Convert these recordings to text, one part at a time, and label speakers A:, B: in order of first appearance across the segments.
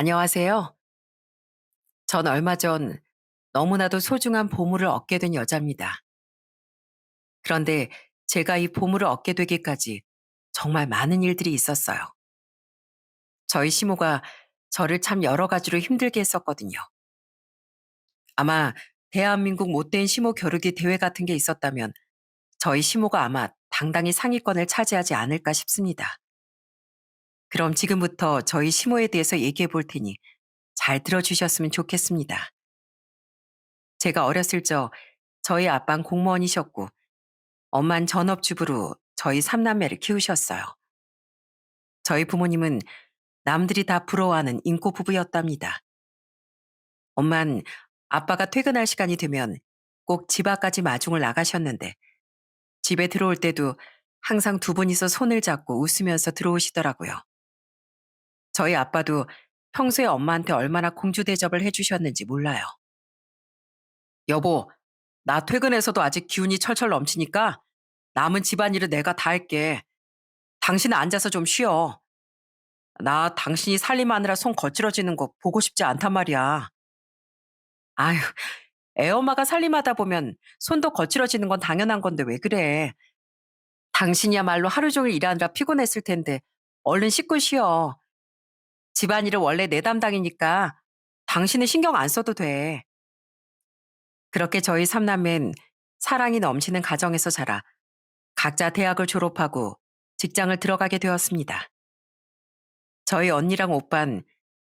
A: 안녕하세요. 전 얼마 전 너무나도 소중한 보물을 얻게 된 여자입니다. 그런데 제가 이 보물을 얻게 되기까지 정말 많은 일들이 있었어요. 저희 시모가 저를 참 여러 가지로 힘들게 했었거든요. 아마 대한민국 못된 시모 겨루기 대회 같은 게 있었다면 저희 시모가 아마 당당히 상위권을 차지하지 않을까 싶습니다. 그럼 지금부터 저희 시모에 대해서 얘기해 볼 테니 잘 들어주셨으면 좋겠습니다. 제가 어렸을 적 저희 아빠는 공무원이셨고 엄만 전업주부로 저희 3남매를 키우셨어요. 저희 부모님은 남들이 다 부러워하는 인고 부부였답니다. 엄만 아빠가 퇴근할 시간이 되면 꼭 집 앞까지 마중을 나가셨는데 집에 들어올 때도 항상 두 분이서 손을 잡고 웃으면서 들어오시더라고요. 저희 아빠도 평소에 엄마한테 얼마나 공주 대접을 해주셨는지 몰라요. 여보, 나 퇴근해서도 아직 기운이 철철 넘치니까 남은 집안일은 내가 다 할게. 당신은 앉아서 좀 쉬어. 나 당신이 살림하느라 손 거칠어지는 거 보고 싶지 않단 말이야. 아휴, 애엄마가 살림하다 보면 손도 거칠어지는 건 당연한 건데 왜 그래. 당신이야말로 하루 종일 일하느라 피곤했을 텐데 얼른 씻고 쉬어. 집안일은 원래 내 담당이니까 당신은 신경 안 써도 돼. 그렇게 저희 삼남매는 사랑이 넘치는 가정에서 자라 각자 대학을 졸업하고 직장을 들어가게 되었습니다. 저희 언니랑 오빤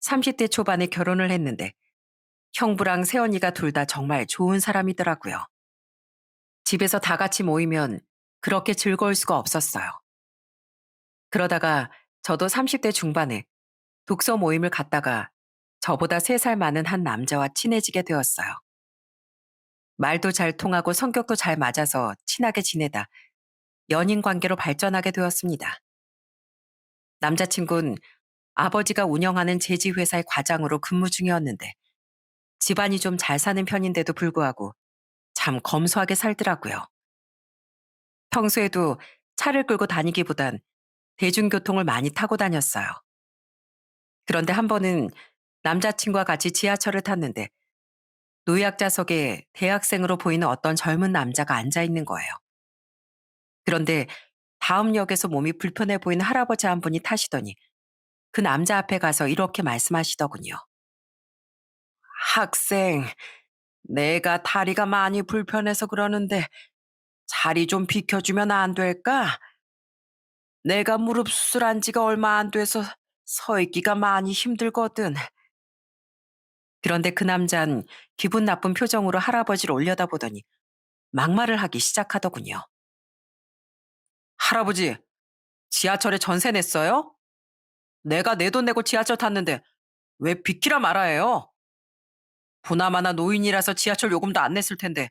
A: 30대 초반에 결혼을 했는데 형부랑 새언니가 둘 다 정말 좋은 사람이더라고요. 집에서 다 같이 모이면 그렇게 즐거울 수가 없었어요. 그러다가 저도 30대 중반에 독서 모임을 갔다가 저보다 3살 많은 한 남자와 친해지게 되었어요. 말도 잘 통하고 성격도 잘 맞아서 친하게 지내다 연인 관계로 발전하게 되었습니다. 남자친구는 아버지가 운영하는 제지회사의 과장으로 근무 중이었는데 집안이 좀 잘 사는 편인데도 불구하고 참 검소하게 살더라고요. 평소에도 차를 끌고 다니기보단 대중교통을 많이 타고 다녔어요. 그런데 한 번은 남자친구와 같이 지하철을 탔는데 노약자석에 대학생으로 보이는 어떤 젊은 남자가 앉아 있는 거예요. 그런데 다음 역에서 몸이 불편해 보이는 할아버지 한 분이 타시더니 그 남자 앞에 가서 이렇게 말씀하시더군요. 학생, 내가 다리가 많이 불편해서 그러는데 자리 좀 비켜주면 안 될까? 내가 무릎 수술한 지가 얼마 안 돼서 서 있기가 많이 힘들거든. 그런데 그 남잔 기분 나쁜 표정으로 할아버지를 올려다보더니 막말을 하기 시작하더군요. 할아버지, 지하철에 전세 냈어요? 내가 내 돈 내고 지하철 탔는데 왜 비키라 말아요? 보나마나 노인이라서 지하철 요금도 안 냈을 텐데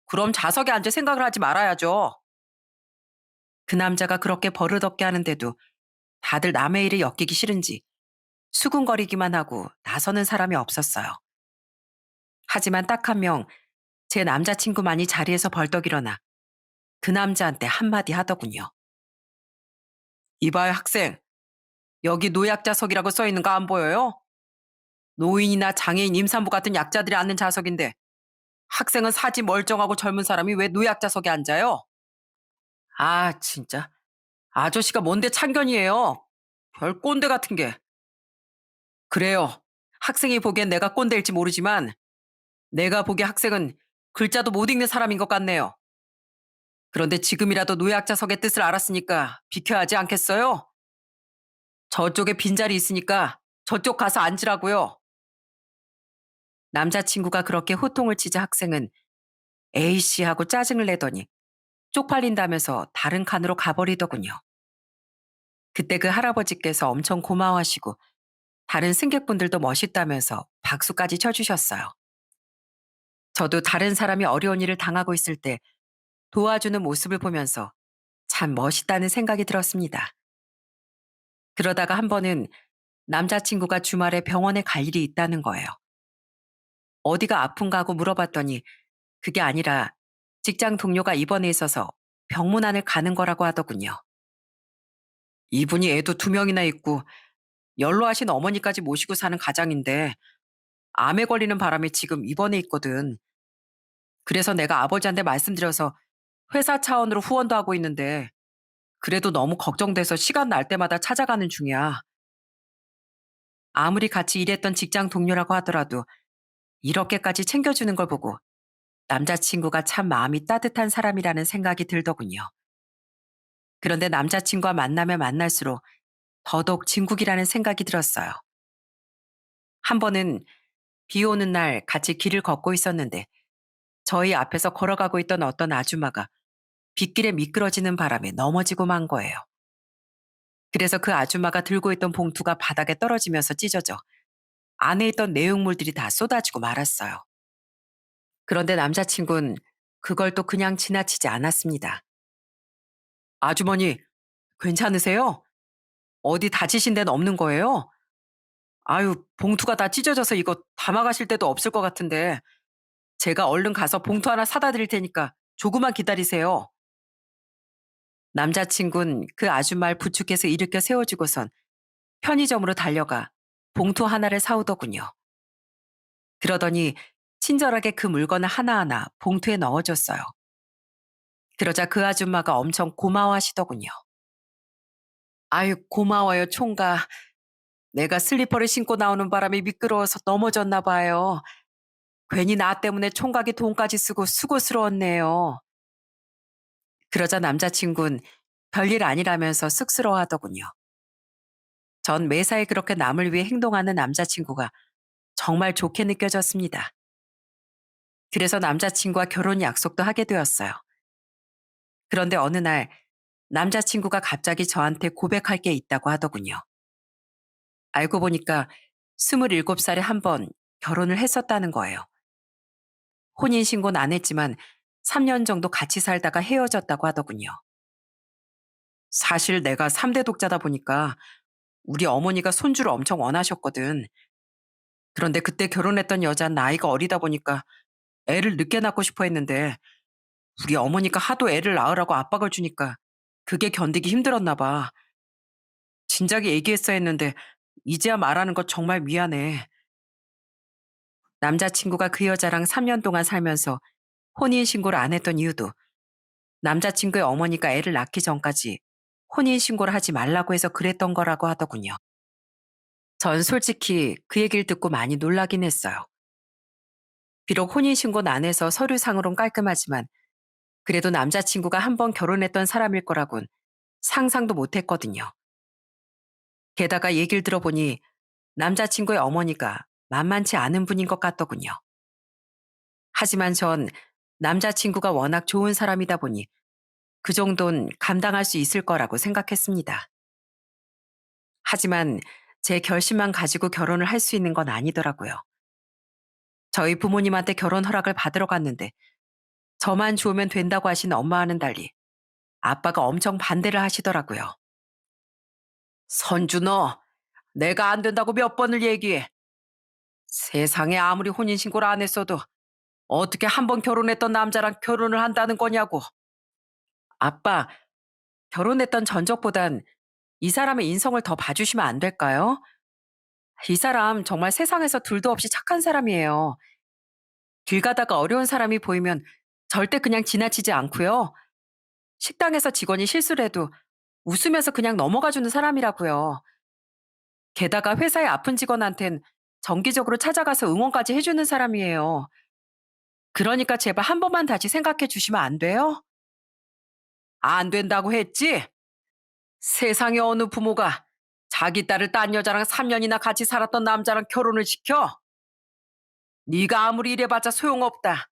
A: 그럼 좌석에 앉을 생각을 하지 말아야죠. 그 남자가 그렇게 버릇없게 하는데도 다들 남의 일에 엮이기 싫은지 수군거리기만 하고 나서는 사람이 없었어요. 하지만 딱 한 명, 제 남자친구만이 자리에서 벌떡 일어나 그 남자한테 한마디 하더군요. 이봐요, 학생. 여기 노약자석이라고 써 있는 거 안 보여요? 노인이나 장애인, 임산부 같은 약자들이 앉는 좌석인데 학생은 사지 멀쩡하고 젊은 사람이 왜 노약자석에 앉아요? 아, 진짜. 아저씨가 뭔데 참견이에요. 별 꼰대 같은 게. 그래요. 학생이 보기엔 내가 꼰대일지 모르지만 내가 보기에 학생은 글자도 못 읽는 사람인 것 같네요. 그런데 지금이라도 노약자석의 뜻을 알았으니까 비켜야 하지 않겠어요? 저쪽에 빈자리 있으니까 저쪽 가서 앉으라고요. 남자친구가 그렇게 호통을 치자 학생은 에이씨 하고 짜증을 내더니 쪽팔린다면서 다른 칸으로 가버리더군요. 그때 그 할아버지께서 엄청 고마워하시고 다른 승객분들도 멋있다면서 박수까지 쳐주셨어요. 저도 다른 사람이 어려운 일을 당하고 있을 때 도와주는 모습을 보면서 참 멋있다는 생각이 들었습니다. 그러다가 한 번은 남자친구가 주말에 병원에 갈 일이 있다는 거예요. 어디가 아픈가 하고 물어봤더니 그게 아니라 직장 동료가 입원해 있어서 병문안을 가는 거라고 하더군요. 이분이 애도 2명이나 있고 연로하신 어머니까지 모시고 사는 가장인데 암에 걸리는 바람에 지금 입원해 있거든. 그래서 내가 아버지한테 말씀드려서 회사 차원으로 후원도 하고 있는데 그래도 너무 걱정돼서 시간 날 때마다 찾아가는 중이야. 아무리 같이 일했던 직장 동료라고 하더라도 이렇게까지 챙겨주는 걸 보고 남자친구가 참 마음이 따뜻한 사람이라는 생각이 들더군요. 그런데 남자친구와 만나면 만날수록 더더욱 진국이라는 생각이 들었어요. 한 번은 비 오는 날 같이 길을 걷고 있었는데 저희 앞에서 걸어가고 있던 어떤 아주마가 빗길에 미끄러지는 바람에 넘어지고 만 거예요. 그래서 그 아주마가 들고 있던 봉투가 바닥에 떨어지면서 찢어져 안에 있던 내용물들이 다 쏟아지고 말았어요. 그런데 남자친구는 그걸 또 그냥 지나치지 않았습니다. 아주머니, 괜찮으세요? 어디 다치신 데는 없는 거예요? 아유, 봉투가 다 찢어져서 이거 담아가실 데도 없을 것 같은데 제가 얼른 가서 봉투 하나 사다 드릴 테니까 조금만 기다리세요. 남자친구는 그 아줌마를 부축해서 일으켜 세워주고선 편의점으로 달려가 봉투 하나를 사오더군요. 그러더니 친절하게 그 물건을 하나하나 봉투에 넣어줬어요. 그러자 그 아줌마가 엄청 고마워하시더군요. 아유, 고마워요, 총각. 내가 슬리퍼를 신고 나오는 바람에 미끄러워서 넘어졌나 봐요. 괜히 나 때문에 총각이 돈까지 쓰고 수고스러웠네요. 그러자 남자친구는 별일 아니라면서 쑥스러워하더군요. 전 매사에 그렇게 남을 위해 행동하는 남자친구가 정말 좋게 느껴졌습니다. 그래서 남자친구와 결혼 약속도 하게 되었어요. 그런데 어느 날 남자친구가 갑자기 저한테 고백할 게 있다고 하더군요. 알고 보니까 27살에 한 번 결혼을 했었다는 거예요. 혼인신고는 안 했지만 3년 정도 같이 살다가 헤어졌다고 하더군요. 사실 내가 3대 독자다 보니까 우리 어머니가 손주를 엄청 원하셨거든. 그런데 그때 결혼했던 여자는 나이가 어리다 보니까 애를 늦게 낳고 싶어 했는데 우리 어머니가 하도 애를 낳으라고 압박을 주니까 그게 견디기 힘들었나 봐. 진작에 얘기했어야 했는데 이제야 말하는 거 정말 미안해. 남자친구가 그 여자랑 3년 동안 살면서 혼인신고를 안 했던 이유도 남자친구의 어머니가 애를 낳기 전까지 혼인신고를 하지 말라고 해서 그랬던 거라고 하더군요. 전 솔직히 그 얘기를 듣고 많이 놀라긴 했어요. 비록 혼인신고는 안 해서 서류상으론 깔끔하지만 그래도 남자친구가 한 번 결혼했던 사람일 거라곤 상상도 못 했거든요. 게다가 얘기를 들어보니 남자친구의 어머니가 만만치 않은 분인 것 같더군요. 하지만 전 남자친구가 워낙 좋은 사람이다 보니 그 정도는 감당할 수 있을 거라고 생각했습니다. 하지만 제 결심만 가지고 결혼을 할 수 있는 건 아니더라고요. 저희 부모님한테 결혼 허락을 받으러 갔는데 저만 좋으면 된다고 하신 엄마와는 달리 아빠가 엄청 반대를 하시더라고요. 선주 너, 내가 안 된다고 몇 번을 얘기해. 세상에 아무리 혼인신고를 안 했어도 어떻게 한 번 결혼했던 남자랑 결혼을 한다는 거냐고. 아빠, 결혼했던 전적보단 이 사람의 인성을 더 봐주시면 안 될까요? 이 사람 정말 세상에서 둘도 없이 착한 사람이에요. 길 가다가 어려운 사람이 보이면 절대 그냥 지나치지 않고요. 식당에서 직원이 실수를 해도 웃으면서 그냥 넘어가 주는 사람이라고요. 게다가 회사의 아픈 직원한텐 정기적으로 찾아가서 응원까지 해주는 사람이에요. 그러니까 제발 한 번만 다시 생각해 주시면 안 돼요? 안 된다고 했지? 세상에 어느 부모가 자기 딸을 딴 여자랑 3년이나 같이 살았던 남자랑 결혼을 시켜? 네가 아무리 이래봤자 소용없다.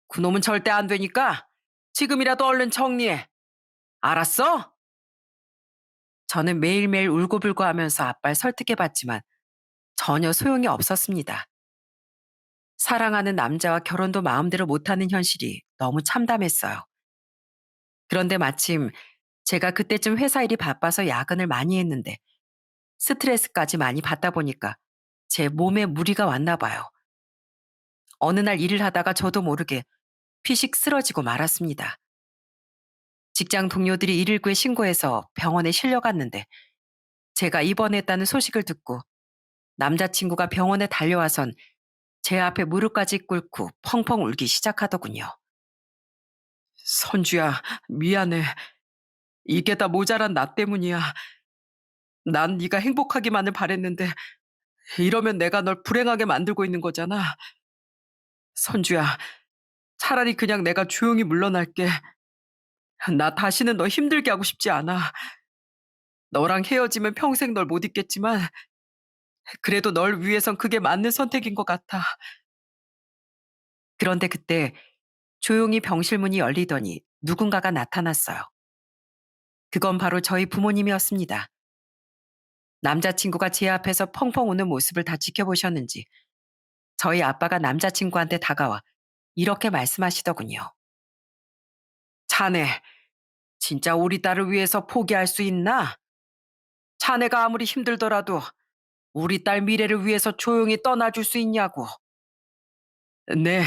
A: 그놈은 절대 안 되니까 지금이라도 얼른 정리해. 알았어? 저는 매일매일 울고불고 하면서 아빠를 설득해봤지만 전혀 소용이 없었습니다. 사랑하는 남자와 결혼도 마음대로 못하는 현실이 너무 참담했어요. 그런데 마침 제가 그때쯤 회사 일이 바빠서 야근을 많이 했는데 스트레스까지 많이 받다 보니까 제 몸에 무리가 왔나 봐요. 어느 날 일을 하다가 저도 모르게 피식 쓰러지고 말았습니다. 직장 동료들이 119에 신고해서 병원에 실려갔는데 제가 입원했다는 소식을 듣고 남자친구가 병원에 달려와선 제 앞에 무릎까지 꿇고 펑펑 울기 시작하더군요. 선주야, 미안해. 이게 다 모자란 나 때문이야. 난 네가 행복하기만을 바랬는데 이러면 내가 널 불행하게 만들고 있는 거잖아. 선주야, 차라리 그냥 내가 조용히 물러날게. 나 다시는 너 힘들게 하고 싶지 않아. 너랑 헤어지면 평생 널 못 잊겠지만 그래도 널 위해선 그게 맞는 선택인 것 같아. 그런데 그때 조용히 병실 문이 열리더니 누군가가 나타났어요. 그건 바로 저희 부모님이었습니다. 남자친구가 제 앞에서 펑펑 우는 모습을 다 지켜보셨는지 저희 아빠가 남자친구한테 다가와 이렇게 말씀하시더군요. 자네, 진짜 우리 딸을 위해서 포기할 수 있나? 자네가 아무리 힘들더라도 우리 딸 미래를 위해서 조용히 떠나줄 수 있냐고. 네,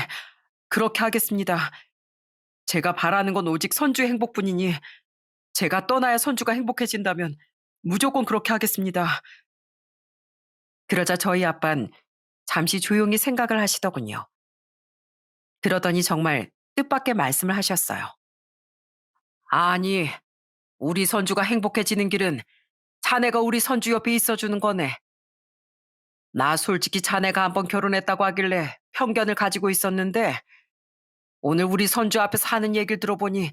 A: 그렇게 하겠습니다. 제가 바라는 건 오직 선주의 행복뿐이니 제가 떠나야 선주가 행복해진다면 무조건 그렇게 하겠습니다. 그러자 저희 아빤 잠시 조용히 생각을 하시더군요. 그러더니 정말 뜻밖의 말씀을 하셨어요. 아니, 우리 선주가 행복해지는 길은 자네가 우리 선주 옆에 있어주는 거네. 나 솔직히 자네가 한번 결혼했다고 하길래 편견을 가지고 있었는데 오늘 우리 선주 앞에서 하는 얘기를 들어보니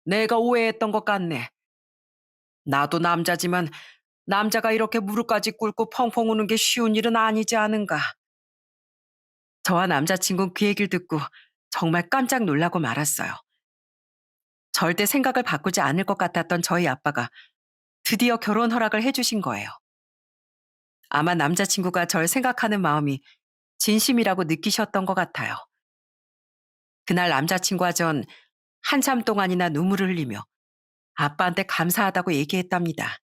A: 내가 오해했던 것 같네. 나도 남자지만 남자가 이렇게 무릎까지 꿇고 펑펑 우는 게 쉬운 일은 아니지 않은가. 저와 남자친구는 그 얘기를 듣고 정말 깜짝 놀라고 말았어요. 절대 생각을 바꾸지 않을 것 같았던 저희 아빠가 드디어 결혼 허락을 해주신 거예요. 아마 남자친구가 절 생각하는 마음이 진심이라고 느끼셨던 것 같아요. 그날 남자친구와 전 한참 동안이나 눈물을 흘리며 아빠한테 감사하다고 얘기했답니다.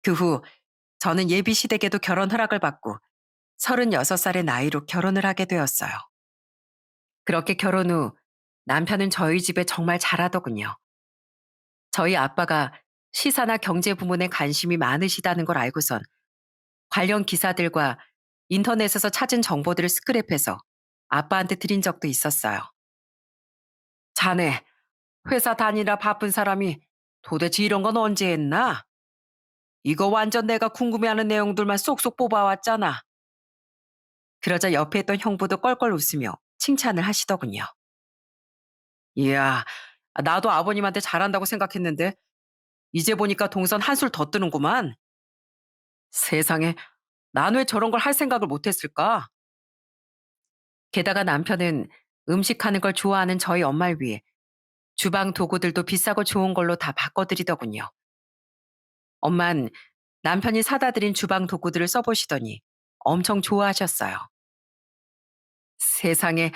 A: 그 후 저는 예비 시댁에도 결혼 허락을 받고 36살의 나이로 결혼을 하게 되었어요. 그렇게 결혼 후 남편은 저희 집에 정말 잘하더군요. 저희 아빠가 시사나 경제 부문에 관심이 많으시다는 걸 알고선 관련 기사들과 인터넷에서 찾은 정보들을 스크랩해서 아빠한테 드린 적도 있었어요. 자네, 회사 다니라 바쁜 사람이 도대체 이런 건 언제 했나? 이거 완전 내가 궁금해하는 내용들만 쏙쏙 뽑아왔잖아. 그러자 옆에 있던 형부도 껄껄 웃으며 칭찬을 하시더군요. 이야, 나도 아버님한테 잘한다고 생각했는데 이제 보니까 동선 한술 더 뜨는구만. 세상에, 난 왜 저런 걸 할 생각을 못했을까? 게다가 남편은 음식하는 걸 좋아하는 저희 엄마를 위해 주방 도구들도 비싸고 좋은 걸로 다 바꿔드리더군요. 엄만 남편이 사다 드린 주방 도구들을 써보시더니 엄청 좋아하셨어요. 세상에,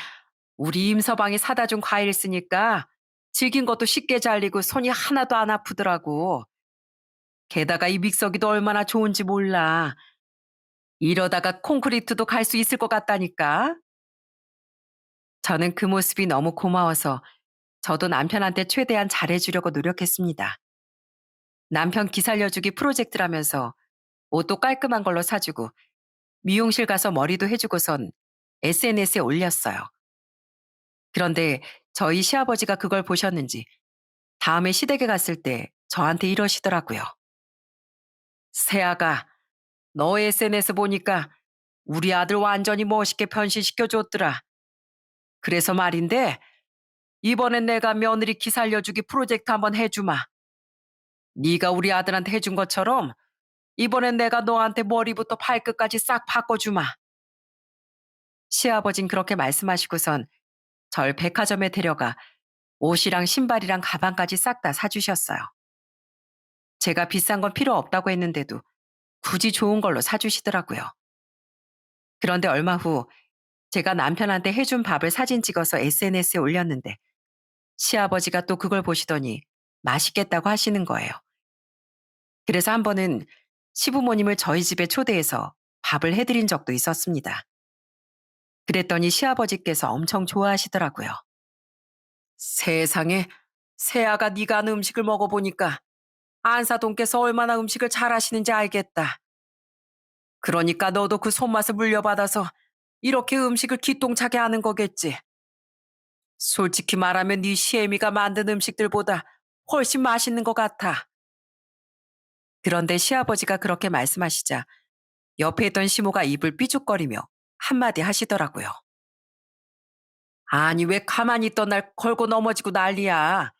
A: 우리 임서방이 사다 준 과일 쓰니까 질긴 것도 쉽게 잘리고 손이 하나도 안 아프더라고. 게다가 이 믹서기도 얼마나 좋은지 몰라. 이러다가 콘크리트도 갈 수 있을 것 같다니까. 저는 그 모습이 너무 고마워서 저도 남편한테 최대한 잘해주려고 노력했습니다. 남편 기 살려주기 프로젝트라면서 옷도 깔끔한 걸로 사주고 미용실 가서 머리도 해주고선 SNS에 올렸어요. 그런데 저희 시아버지가 그걸 보셨는지 다음에 시댁에 갔을 때 저한테 이러시더라고요. 세아가, 너 SNS 보니까 우리 아들 완전히 멋있게 변신시켜줬더라. 그래서 말인데 이번엔 내가 며느리 기 살려주기 프로젝트 한번 해주마. 네가 우리 아들한테 해준 것처럼 이번엔 내가 너한테 머리부터 발끝까지 싹 바꿔주마. 시아버진 그렇게 말씀하시고선 절 백화점에 데려가 옷이랑 신발이랑 가방까지 싹 다 사주셨어요. 제가 비싼 건 필요 없다고 했는데도 굳이 좋은 걸로 사주시더라고요. 그런데 얼마 후 제가 남편한테 해준 밥을 사진 찍어서 SNS에 올렸는데 시아버지가 또 그걸 보시더니 맛있겠다고 하시는 거예요. 그래서 한 번은 시부모님을 저희 집에 초대해서 밥을 해드린 적도 있었습니다. 그랬더니 시아버지께서 엄청 좋아하시더라고요. 세상에, 세아가 네가 하는 음식을 먹어보니까 안사돈께서 얼마나 음식을 잘하시는지 알겠다. 그러니까 너도 그 손맛을 물려받아서 이렇게 음식을 기똥차게 하는 거겠지. 솔직히 말하면 네 시애미가 만든 음식들보다 훨씬 맛있는 것 같아. 그런데 시아버지가 그렇게 말씀하시자 옆에 있던 시모가 입을 삐죽거리며 한마디 하시더라고요. 아니 왜 가만히 있던 날 걸고 넘어지고 난리야.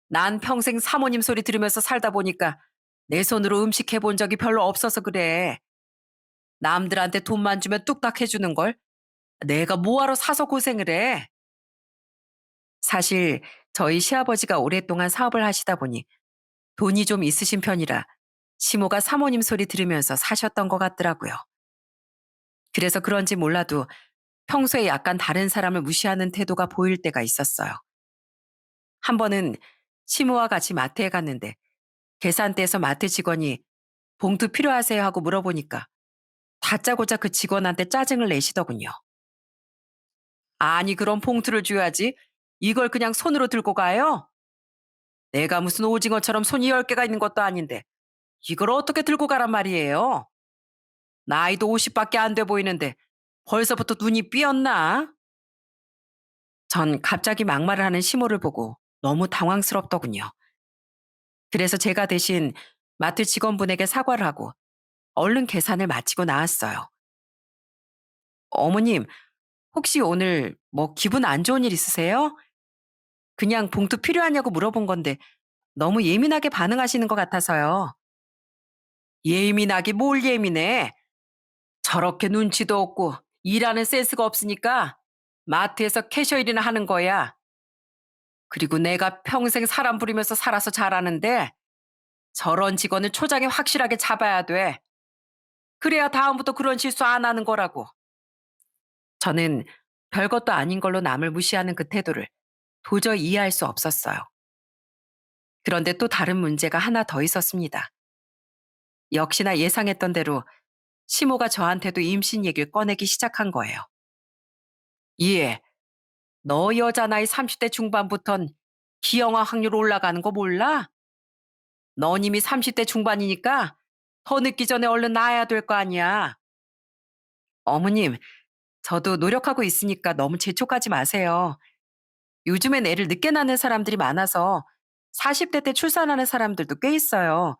A: 난 평생 사모님 소리 들으면서 살다 보니까 내 손으로 음식 해본 적이 별로 없어서 그래. 남들한테 돈만 주면 뚝딱 해주는 걸 내가 뭐하러 사서 고생을 해. 사실 저희 시아버지가 오랫동안 사업을 하시다 보니 돈이 좀 있으신 편이라 시모가 사모님 소리 들으면서 사셨던 것 같더라고요. 그래서 그런지 몰라도 평소에 약간 다른 사람을 무시하는 태도가 보일 때가 있었어요. 한 번은 시모와 같이 마트에 갔는데 계산대에서 마트 직원이 봉투 필요하세요 하고 물어보니까 다짜고짜 그 직원한테 짜증을 내시더군요. 아니 그럼 봉투를 줘야지. 이걸 그냥 손으로 들고 가요? 내가 무슨 오징어처럼 손이 10개가 있는 것도 아닌데 이걸 어떻게 들고 가란 말이에요? 나이도 50밖에 안 돼 보이는데 벌써부터 눈이 삐었나? 전 갑자기 막말을 하는 시모를 보고 너무 당황스럽더군요. 그래서 제가 대신 마트 직원분에게 사과를 하고 얼른 계산을 마치고 나왔어요. 어머님, 혹시 오늘 뭐 기분 안 좋은 일 있으세요? 그냥 봉투 필요하냐고 물어본 건데 너무 예민하게 반응하시는 것 같아서요. 예민하기 뭘 예민해? 저렇게 눈치도 없고 일하는 센스가 없으니까 마트에서 캐셔일이나 하는 거야. 그리고 내가 평생 사람 부리면서 살아서 잘하는데 저런 직원은 초장에 확실하게 잡아야 돼. 그래야 다음부터 그런 실수 안 하는 거라고. 저는 별것도 아닌 걸로 남을 무시하는 그 태도를 도저히 이해할 수 없었어요. 그런데 또 다른 문제가 하나 더 있었습니다. 역시나 예상했던 대로 시모가 저한테도 임신 얘기를 꺼내기 시작한 거예요. 예, 너 여자 나이 30대 중반부턴 기형아 확률 올라가는 거 몰라? 넌 이미 30대 중반이니까 더 늦기 전에 얼른 낳아야 될 거 아니야. 어머님, 저도 노력하고 있으니까 너무 재촉하지 마세요. 요즘엔 애를 늦게 낳는 사람들이 많아서 40대 때 출산하는 사람들도 꽤 있어요.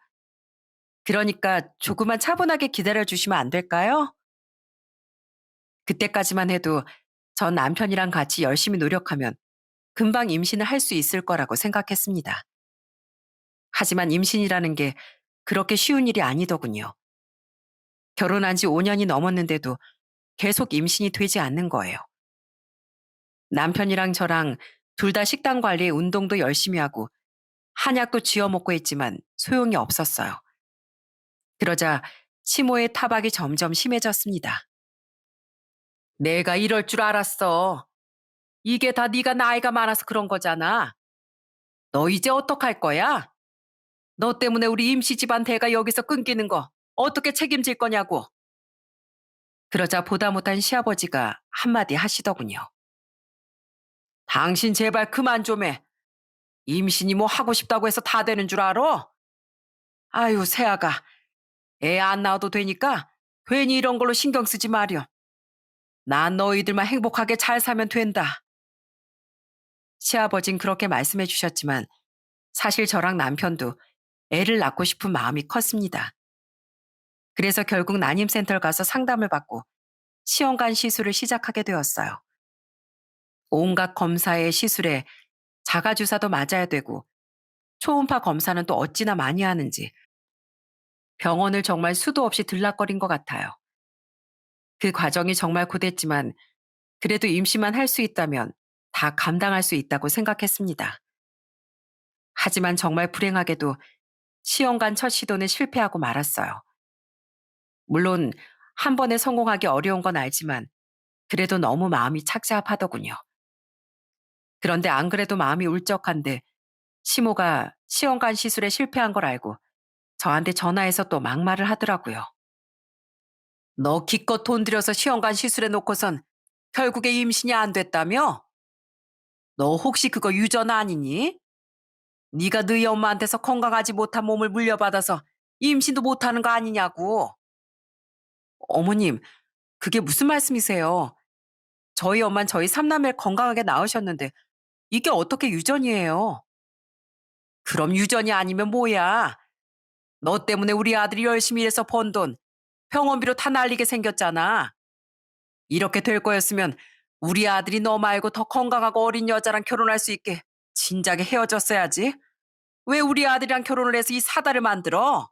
A: 그러니까 조금만 차분하게 기다려 주시면 안 될까요? 그때까지만 해도 전 남편이랑 같이 열심히 노력하면 금방 임신을 할 수 있을 거라고 생각했습니다. 하지만 임신이라는 게 그렇게 쉬운 일이 아니더군요. 결혼한 지 5년이 넘었는데도 계속 임신이 되지 않는 거예요. 남편이랑 저랑 둘 다 식단 관리에 운동도 열심히 하고 한약도 쥐어 먹고 했지만 소용이 없었어요. 그러자 치모의 타박이 점점 심해졌습니다. 내가 이럴 줄 알았어. 이게 다 네가 나이가 많아서 그런 거잖아. 너 이제 어떡할 거야? 너 때문에 우리 임시 집안 대가 여기서 끊기는 거 어떻게 책임질 거냐고. 그러자 보다 못한 시아버지가 한마디 하시더군요. 당신 제발 그만 좀 해. 임신이 뭐 하고 싶다고 해서 다 되는 줄 알아? 아유, 새아가. 애 안 낳아도 되니까 괜히 이런 걸로 신경 쓰지 마렴. 난 너희들만 행복하게 잘 살면 된다. 시아버진 그렇게 말씀해 주셨지만 사실 저랑 남편도 애를 낳고 싶은 마음이 컸습니다. 그래서 결국 난임센터를 가서 상담을 받고 시험관 시술을 시작하게 되었어요. 온갖 검사에 시술에 자가주사도 맞아야 되고 초음파 검사는 또 어찌나 많이 하는지 병원을 정말 수도 없이 들락거린 것 같아요. 그 과정이 정말 고됐지만 그래도 임시만 할 수 있다면 다 감당할 수 있다고 생각했습니다. 하지만 정말 불행하게도 시험관 첫 시도는 실패하고 말았어요. 물론 한 번에 성공하기 어려운 건 알지만 그래도 너무 마음이 착잡하더군요. 그런데 안 그래도 마음이 울적한데 시모가 시험관 시술에 실패한 걸 알고 저한테 전화해서 또 막말을 하더라고요. 너 기껏 돈 들여서 시험관 시술해 놓고선 결국에 임신이 안 됐다며? 너 혹시 그거 유전 아니니? 네가 너희 엄마한테서 건강하지 못한 몸을 물려받아서 임신도 못하는 거 아니냐고. 어머님, 그게 무슨 말씀이세요? 저희 엄만 저희 삼남매 건강하게 낳으셨는데 이게 어떻게 유전이에요? 그럼 유전이 아니면 뭐야? 너 때문에 우리 아들이 열심히 일해서 번 돈 병원비로 다 날리게 생겼잖아. 이렇게 될 거였으면 우리 아들이 너 말고 더 건강하고 어린 여자랑 결혼할 수 있게 진작에 헤어졌어야지. 왜 우리 아들이랑 결혼을 해서 이 사다를 만들어?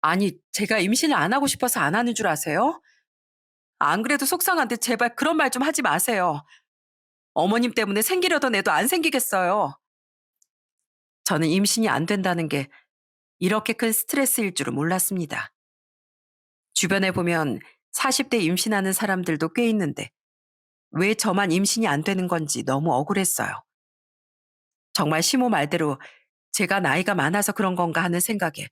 A: 아니, 제가 임신을 안 하고 싶어서 안 하는 줄 아세요? 안 그래도 속상한데 제발 그런 말 좀 하지 마세요. 어머님 때문에 생기려던 애도 안 생기겠어요. 저는 임신이 안 된다는 게 이렇게 큰 스트레스일 줄은 몰랐습니다. 주변에 보면 40대 임신하는 사람들도 꽤 있는데 왜 저만 임신이 안 되는 건지 너무 억울했어요. 정말 시모 말대로 제가 나이가 많아서 그런 건가 하는 생각에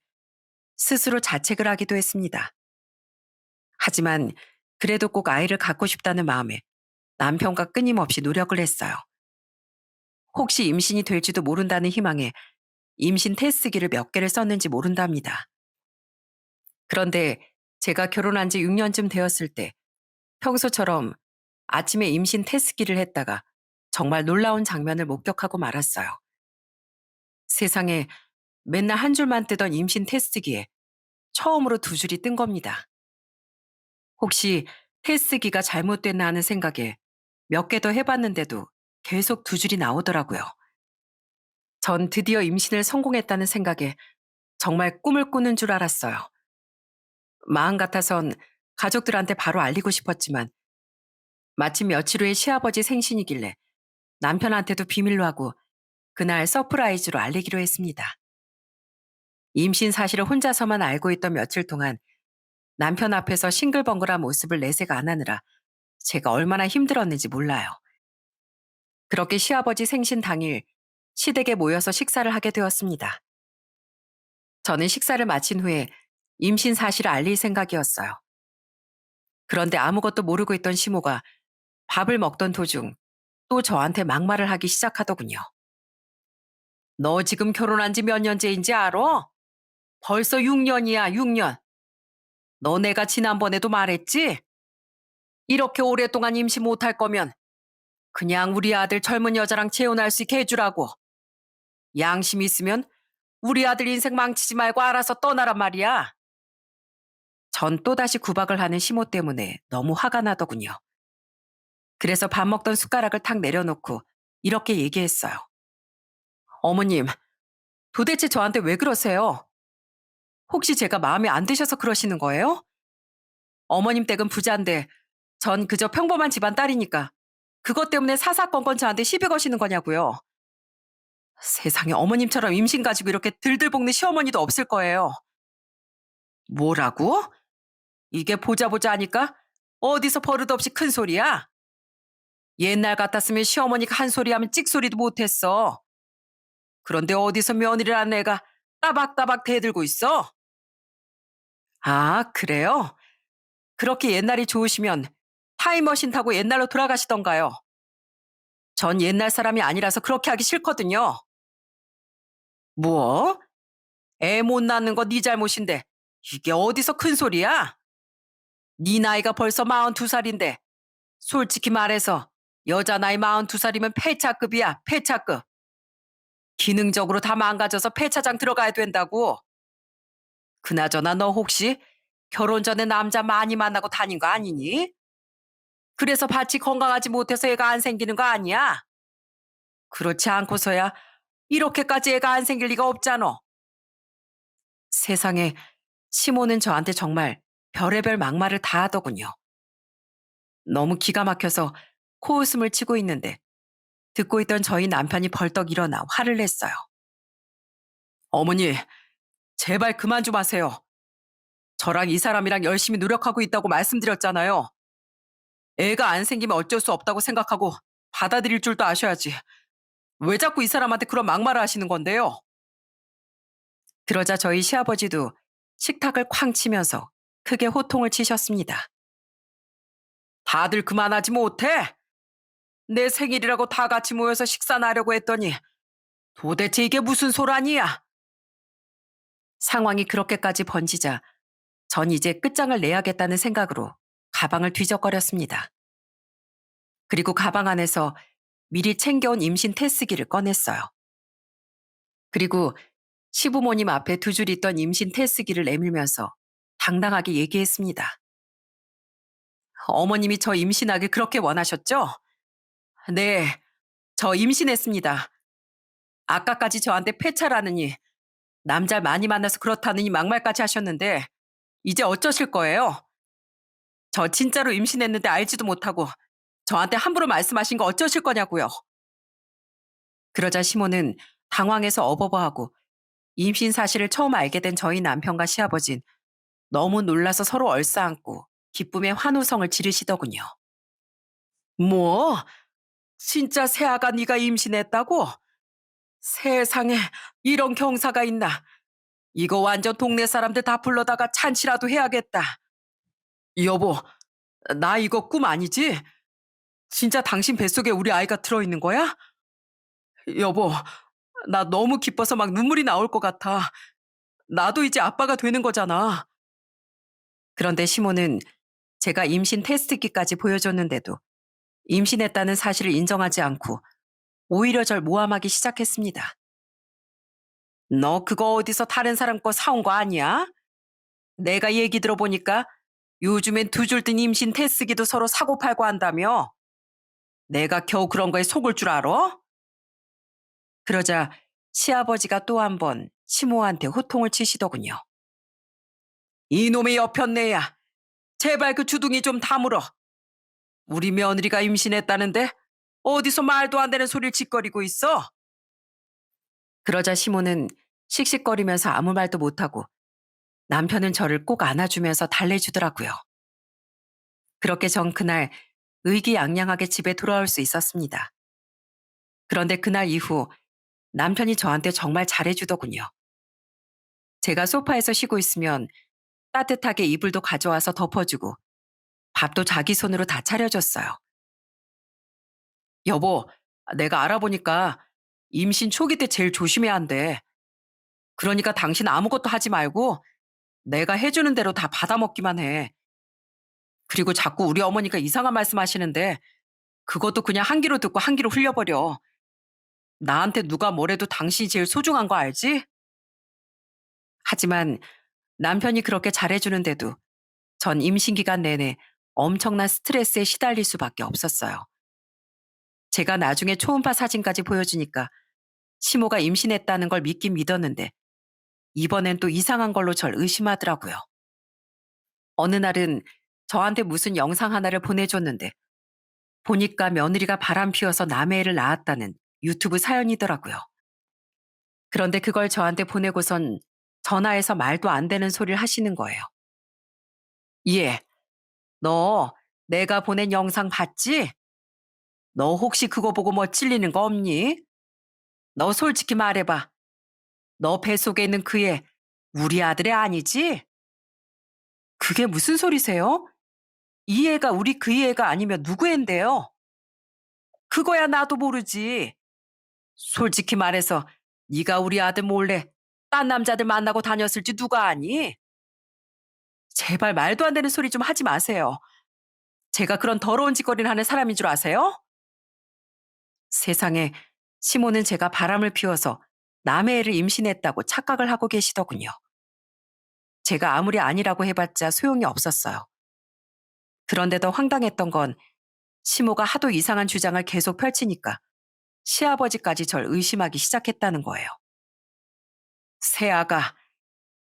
A: 스스로 자책을 하기도 했습니다. 하지만 그래도 꼭 아이를 갖고 싶다는 마음에 남편과 끊임없이 노력을 했어요. 혹시 임신이 될지도 모른다는 희망에 임신 테스트기를 몇 개를 썼는지 모른답니다. 그런데 제가 결혼한 지 6년쯤 되었을 때 평소처럼 아침에 임신 테스트기를 했다가 정말 놀라운 장면을 목격하고 말았어요. 세상에 맨날 한 줄만 뜨던 임신 테스트기에 처음으로 두 줄이 뜬 겁니다. 혹시 테스트기가 잘못됐나 하는 생각에 몇 개 더 해봤는데도 계속 두 줄이 나오더라고요. 전 드디어 임신을 성공했다는 생각에 정말 꿈을 꾸는 줄 알았어요. 마음 같아선 가족들한테 바로 알리고 싶었지만 마침 며칠 후에 시아버지 생신이길래 남편한테도 비밀로 하고 그날 서프라이즈로 알리기로 했습니다. 임신 사실을 혼자서만 알고 있던 며칠 동안 남편 앞에서 싱글벙글한 모습을 내색 안 하느라 제가 얼마나 힘들었는지 몰라요. 그렇게 시아버지 생신 당일 시댁에 모여서 식사를 하게 되었습니다. 저는 식사를 마친 후에 임신 사실을 알릴 생각이었어요. 그런데 아무것도 모르고 있던 시모가 밥을 먹던 도중 또 저한테 막말을 하기 시작하더군요. 너 지금 결혼한 지 몇 년째인지 알아? 벌써 6년이야, 6년. 너 내가 지난번에도 말했지? 이렇게 오랫동안 임신 못할 거면 그냥 우리 아들 젊은 여자랑 재혼할 수 있게 해주라고. 양심 있으면 우리 아들 인생 망치지 말고 알아서 떠나란 말이야. 전 또다시 구박을 하는 시모 때문에 너무 화가 나더군요. 그래서 밥 먹던 숟가락을 탁 내려놓고 이렇게 얘기했어요. 어머님, 도대체 저한테 왜 그러세요? 혹시 제가 마음에 안 드셔서 그러시는 거예요? 어머님 댁은 부자인데 전 그저 평범한 집안 딸이니까 그것 때문에 사사건건 저한테 시비 거시는 거냐고요. 세상에 어머님처럼 임신 가지고 이렇게 들들 볶는 시어머니도 없을 거예요. 뭐라고? 이게 보자 보자 하니까 어디서 버릇없이 큰 소리야? 옛날 같았으면 시어머니가 한 소리 하면 찍소리도 못했어. 그런데 어디서 며느리를 한 애가 따박따박 대들고 있어? 아, 그래요? 그렇게 옛날이 좋으시면 타임머신 타고 옛날로 돌아가시던가요. 전 옛날 사람이 아니라서 그렇게 하기 싫거든요. 뭐? 애 못 낳는 거 네 잘못인데 이게 어디서 큰 소리야? 네 나이가 벌써 42살인데 솔직히 말해서 여자 나이 42살이면 폐차급이야, 폐차급. 기능적으로 다 망가져서 폐차장 들어가야 된다고. 그나저나 너 혹시 결혼 전에 남자 많이 만나고 다닌 거 아니니? 그래서 밭이 건강하지 못해서 애가 안 생기는 거 아니야? 그렇지 않고서야 이렇게까지 애가 안 생길 리가 없잖아. 세상에 시모는 저한테 정말 별의별 막말을 다 하더군요. 너무 기가 막혀서 코웃음을 치고 있는데 듣고 있던 저희 남편이 벌떡 일어나 화를 냈어요. 어머니, 제발 그만 좀 하세요. 저랑 이 사람이랑 열심히 노력하고 있다고 말씀드렸잖아요. 애가 안 생기면 어쩔 수 없다고 생각하고 받아들일 줄도 아셔야지. 왜 자꾸 이 사람한테 그런 막말을 하시는 건데요? 그러자 저희 시아버지도 식탁을 쾅 치면서 크게 호통을 치셨습니다. 다들 그만하지 못해? 내 생일이라고 다 같이 모여서 식사나 하려고 했더니 도대체 이게 무슨 소란이야? 상황이 그렇게까지 번지자 전 이제 끝장을 내야겠다는 생각으로 가방을 뒤적거렸습니다. 그리고 가방 안에서 미리 챙겨온 임신 테스트기를 꺼냈어요. 그리고 시부모님 앞에 두 줄 있던 임신 테스트기를 내밀면서 당당하게 얘기했습니다. 어머님이 저 임신하길 그렇게 원하셨죠? 네, 저 임신했습니다. 아까까지 저한테 폐차라느니 남자 많이 만나서 그렇다느니 막말까지 하셨는데 이제 어쩌실 거예요? 저 진짜로 임신했는데 알지도 못하고 저한테 함부로 말씀하신 거 어쩌실 거냐고요. 그러자 시모는 당황해서 어버버하고 임신 사실을 처음 알게 된 저희 남편과 시아버진 너무 놀라서 서로 얼싸안고 기쁨의 환호성을 지르시더군요. 뭐? 진짜 새아가 네가 임신했다고? 세상에 이런 경사가 있나? 이거 완전 동네 사람들 다 불러다가 잔치라도 해야겠다. 여보, 나 이거 꿈 아니지? 진짜 당신 뱃속에 우리 아이가 들어있는 거야? 여보, 나 너무 기뻐서 막 눈물이 나올 것 같아. 나도 이제 아빠가 되는 거잖아. 그런데 시모는 제가 임신 테스트기까지 보여줬는데도 임신했다는 사실을 인정하지 않고 오히려 절 모함하기 시작했습니다. 너 그거 어디서 다른 사람 거 사온 거 아니야? 내가 얘기 들어보니까 요즘엔 두 줄 뜬 임신 테스트기도 서로 사고 팔고 한다며? 내가 겨우 그런 거에 속을 줄 알아? 그러자 시아버지가 또 한 번 시모한테 호통을 치시더군요. 이놈의 여편네야. 제발 그 주둥이 좀 다물어. 우리 며느리가 임신했다는데 어디서 말도 안 되는 소리를 짓거리고 있어? 그러자 시모는 씩씩거리면서 아무 말도 못하고 남편은 저를 꼭 안아주면서 달래주더라고요. 그렇게 전 그날 의기양양하게 집에 돌아올 수 있었습니다. 그런데 그날 이후 남편이 저한테 정말 잘해주더군요. 제가 소파에서 쉬고 있으면 따뜻하게 이불도 가져와서 덮어주고 밥도 자기 손으로 다 차려줬어요. 여보, 내가 알아보니까 임신 초기 때 제일 조심해야 한대. 그러니까 당신 아무것도 하지 말고 내가 해주는 대로 다 받아먹기만 해. 그리고 자꾸 우리 어머니가 이상한 말씀 하시는데 그것도 그냥 한 귀로 듣고 한 귀로 흘려버려. 나한테 누가 뭐래도 당신이 제일 소중한 거 알지? 하지만 남편이 그렇게 잘해주는데도 전 임신 기간 내내 엄청난 스트레스에 시달릴 수밖에 없었어요. 제가 나중에 초음파 사진까지 보여주니까 시모가 임신했다는 걸 믿긴 믿었는데 이번엔 또 이상한 걸로 절 의심하더라고요. 어느 날은 저한테 무슨 영상 하나를 보내줬는데 보니까 며느리가 바람 피워서 남의 애를 낳았다는 유튜브 사연이더라고요. 그런데 그걸 저한테 보내고선 전화해서 말도 안 되는 소리를 하시는 거예요. 예, 너 내가 보낸 영상 봤지? 너 혹시 그거 보고 뭐 찔리는 거 없니? 너 솔직히 말해봐. 너 뱃속에 있는 그 애 우리 아들애 아니지? 그게 무슨 소리세요? 이 애가 우리 그 애가 아니면 누구 애인데요? 그거야 나도 모르지. 솔직히 말해서 네가 우리 아들 몰래 딴 남자들 만나고 다녔을지 누가 아니? 제발 말도 안 되는 소리 좀 하지 마세요. 제가 그런 더러운 짓거리를 하는 사람인 줄 아세요? 세상에 시모는 제가 바람을 피워서 남의 애를 임신했다고 착각을 하고 계시더군요. 제가 아무리 아니라고 해봤자 소용이 없었어요. 그런데 더 황당했던 건 시모가 하도 이상한 주장을 계속 펼치니까 시아버지까지 절 의심하기 시작했다는 거예요. 새아가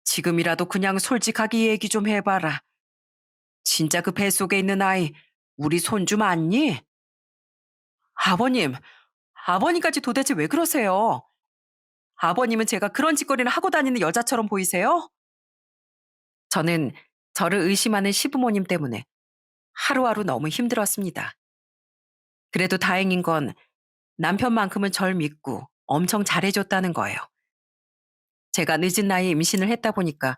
A: 지금이라도 그냥 솔직하게 얘기 좀 해봐라. 진짜 그 뱃속에 있는 아이 우리 손주 맞니? 아버님, 아버님까지 도대체 왜 그러세요? 아버님은 제가 그런 짓거리를 하고 다니는 여자처럼 보이세요? 저는 저를 의심하는 시부모님 때문에 하루하루 너무 힘들었습니다. 그래도 다행인 건 남편만큼은 절 믿고 엄청 잘해줬다는 거예요. 제가 늦은 나이에 임신을 했다 보니까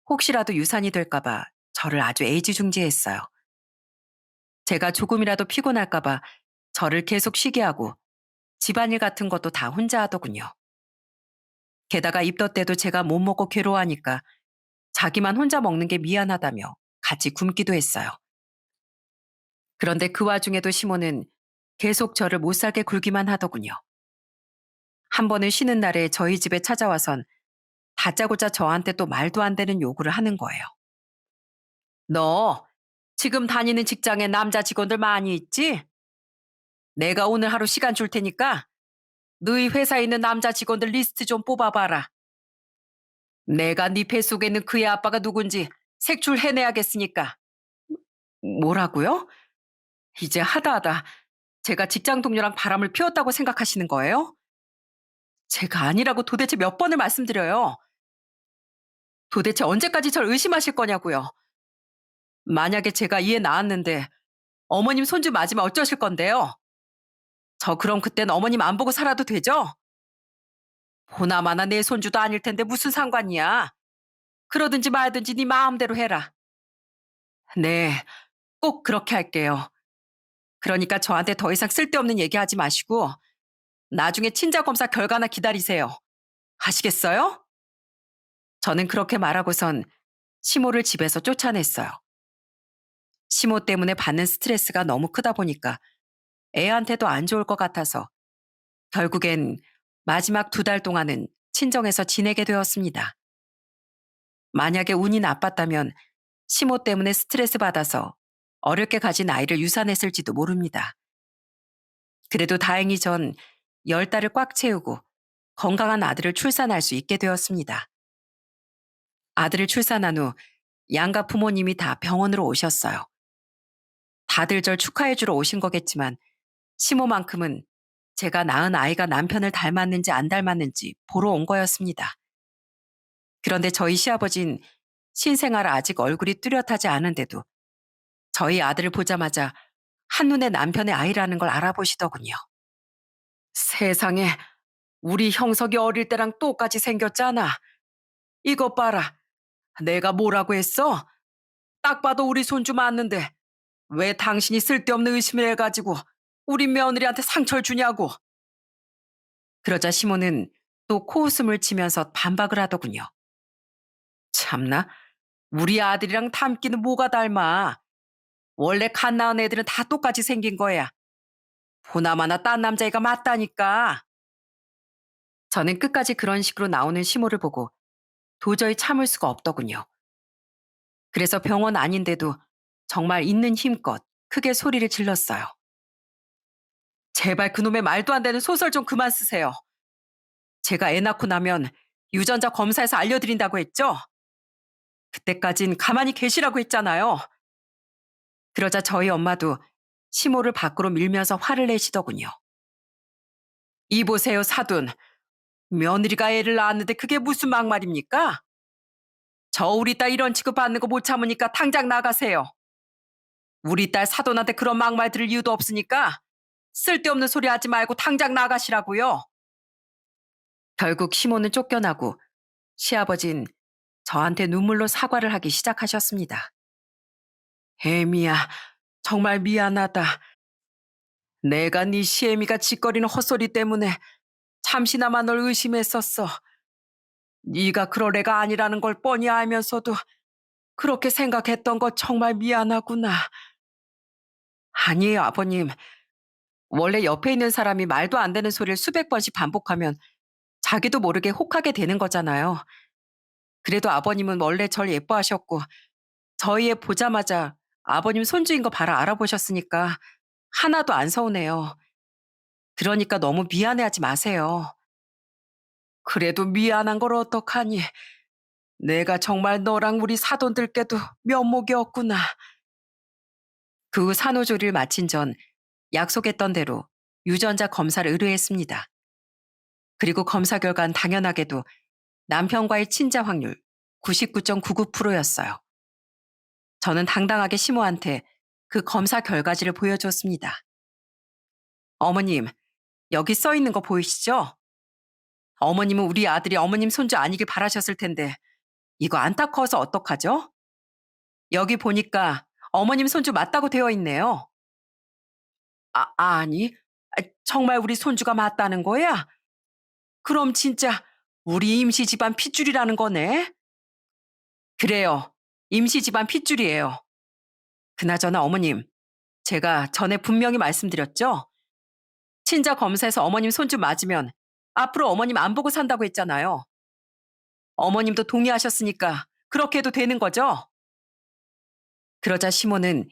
A: 혹시라도 유산이 될까봐 저를 아주 애지중지했어요. 제가 조금이라도 피곤할까봐 저를 계속 쉬게 하고 집안일 같은 것도 다 혼자 하더군요. 게다가 입덧 때도 제가 못 먹고 괴로워하니까 자기만 혼자 먹는 게 미안하다며 같이 굶기도 했어요. 그런데 그 와중에도 시모는 계속 저를 못 살게 굴기만 하더군요. 한 번은 쉬는 날에 저희 집에 찾아와선 다짜고짜 저한테 또 말도 안 되는 요구를 하는 거예요. 너 지금 다니는 직장에 남자 직원들 많이 있지? 내가 오늘 하루 시간 줄 테니까 너희 회사에 있는 남자 직원들 리스트 좀 뽑아봐라. 내가 네 뱃속에 있는 그의 아빠가 누군지 색출해내야겠으니까. 뭐라고요? 이제 하다하다 제가 직장 동료랑 바람을 피웠다고 생각하시는 거예요? 제가 아니라고 도대체 몇 번을 말씀드려요. 도대체 언제까지 절 의심하실 거냐고요. 만약에 제가 이해 낳았는데 어머님 손주 맞으면 어쩌실 건데요? 저 그럼 그땐 어머님 안 보고 살아도 되죠? 보나마나 내 손주도 아닐 텐데 무슨 상관이야. 그러든지 말든지 네 마음대로 해라. 네, 꼭 그렇게 할게요. 그러니까 저한테 더 이상 쓸데없는 얘기하지 마시고 나중에 친자검사 결과나 기다리세요. 아시겠어요? 저는 그렇게 말하고선 시모를 집에서 쫓아냈어요. 시모 때문에 받는 스트레스가 너무 크다 보니까 애한테도 안 좋을 것 같아서 결국엔 마지막 2달 동안은 친정에서 지내게 되었습니다. 만약에 운이 나빴다면 시모 때문에 스트레스 받아서 어렵게 가진 아이를 유산했을지도 모릅니다. 그래도 다행히 전 10달을 꽉 채우고 건강한 아들을 출산할 수 있게 되었습니다. 아들을 출산한 후 양가 부모님이 다 병원으로 오셨어요. 다들 절 축하해주러 오신 거겠지만 시모만큼은 제가 낳은 아이가 남편을 닮았는지 안 닮았는지 보러 온 거였습니다. 그런데 저희 시아버진 신생아라 아직 얼굴이 뚜렷하지 않은데도 저희 아들을 보자마자 한눈에 남편의 아이라는 걸 알아보시더군요. 세상에, 우리 형석이 어릴 때랑 똑같이 생겼잖아. 이것 봐라. 내가 뭐라고 했어? 딱 봐도 우리 손주 맞는데 왜 당신이 쓸데없는 의심을 해가지고 우리 며느리한테 상처를 주냐고. 그러자 시모는 또 코웃음을 치면서 반박을 하더군요. 참나, 우리 아들이랑 닮기는 뭐가 닮아. 원래 갓 낳은 애들은 다 똑같이 생긴 거야. 보나마나 딴 남자애가 맞다니까. 저는 끝까지 그런 식으로 나오는 시모를 보고 도저히 참을 수가 없더군요. 그래서 병원 아닌데도 정말 있는 힘껏 크게 소리를 질렀어요. 제발 그놈의 말도 안 되는 소설 좀 그만 쓰세요. 제가 애 낳고 나면 유전자 검사해서 알려드린다고 했죠? 그때까진 가만히 계시라고 했잖아요. 그러자 저희 엄마도 시모를 밖으로 밀면서 화를 내시더군요. 이보세요, 사돈. 며느리가 애를 낳았는데 그게 무슨 막말입니까? 저 우리 딸 이런 취급 받는 거 못 참으니까 당장 나가세요. 우리 딸 사돈한테 그런 막말 들을 이유도 없으니까 쓸데없는 소리 하지 말고 당장 나가시라고요. 결국 시모는 쫓겨나고 시아버진 저한테 눈물로 사과를 하기 시작하셨습니다. 혜미야, 정말 미안하다. 내가 네 시애미가 짓거리는 헛소리 때문에 잠시나마 널 의심했었어. 네가 그럴 애가 아니라는 걸 뻔히 알면서도 그렇게 생각했던 거 정말 미안하구나. 아니에요, 아버님. 원래 옆에 있는 사람이 말도 안 되는 소리를 수백 번씩 반복하면 자기도 모르게 혹하게 되는 거잖아요. 그래도 아버님은 원래 절 예뻐하셨고 저희 애 보자마자 아버님 손주인 거 바로 알아보셨으니까 하나도 안 서운해요. 그러니까 너무 미안해하지 마세요. 그래도 미안한 걸 어떡하니. 내가 정말 너랑 우리 사돈들께도 면목이 없구나. 그 후 산후조리를 마친 전 약속했던 대로 유전자 검사를 의뢰했습니다. 그리고 검사 결과는 당연하게도 남편과의 친자 확률 99.99%였어요. 저는 당당하게 시모한테 그 검사 결과지를 보여줬습니다. 어머님, 여기 써 있는 거 보이시죠? 어머님은 우리 아들이 어머님 손주 아니길 바라셨을 텐데 이거 안타까워서 어떡하죠? 여기 보니까 어머님 손주 맞다고 되어 있네요. 아니, 정말 우리 손주가 맞다는 거야? 그럼 진짜 우리 임시 집안 핏줄이라는 거네? 그래요. 임시 집안 핏줄이에요. 그나저나 어머님, 제가 전에 분명히 말씀드렸죠? 친자 검사에서 어머님 손주 맞으면 앞으로 어머님 안 보고 산다고 했잖아요. 어머님도 동의하셨으니까 그렇게 해도 되는 거죠? 그러자 시모는